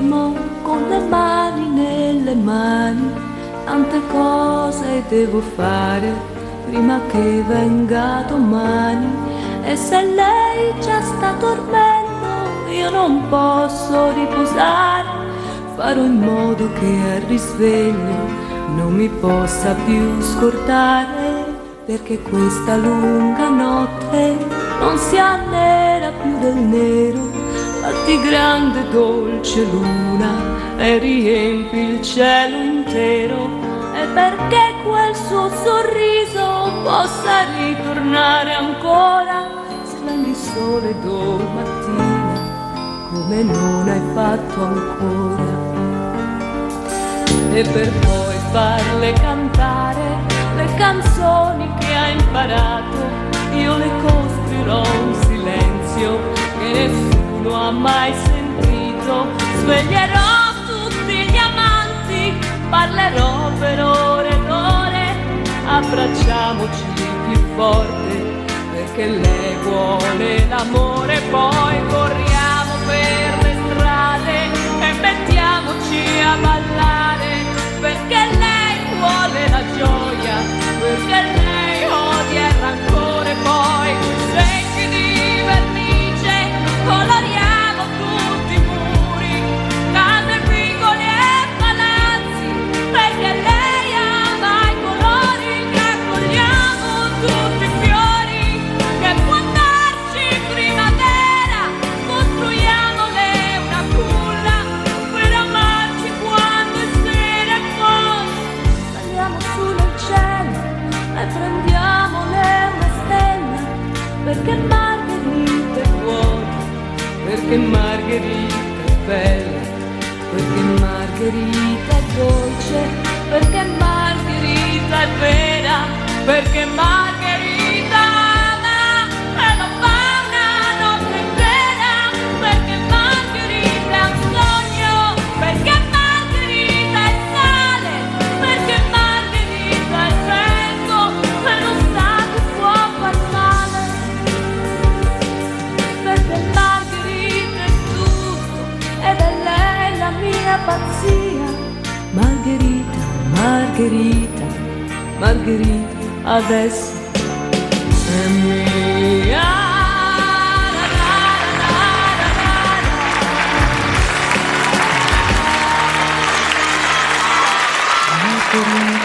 fermo con le mani nelle mani, tante cose devo fare prima che venga domani. E se lei già sta dormendo, io non posso riposare. Farò in modo che al risveglio non mi possa più scordare, perché questa lunga notte non sia nera più del nero. Fatti grande dolce luna e riempi il cielo intero, e perché quel suo sorriso possa ritornare ancora, splendi sole domattina come non hai fatto ancora. E per poi farle cantare le canzoni che ha imparato, io le costruirò un silenzio che nessuno ha mai sentito. Sveglierò tutti gli amanti, parlerò per ore ed ore, abbracciamoci più forte perché lei vuole l'amore. Poi corriamo per le strade e mettiamoci a ballare, perché lei vuole la gioia, perché lei odia il rancore. Poi secchi di vernice coloriamo tutti i muri, case piccole e palazzi, perché lei ama i colori. Raccogliamo tutti i fiori che può darci primavera, costruiamole una culla per amarci quando è sera. E poi saliamo su nel cielo e prendiamole una stella, perché Margherita è buona, perché Margherita è bella, perché Margherita è dolce, perché Margherita è vera, perché Margherita ama e lo fa una notte intera, perché Margherita è un sogno, perché Margherita è sale, perché Margherita è fresco e non sa che può far male, perché Margherita è tutto ed è lei la mia pazzia. Margherita, Margherita, Margherita adesso è mia. Margherita.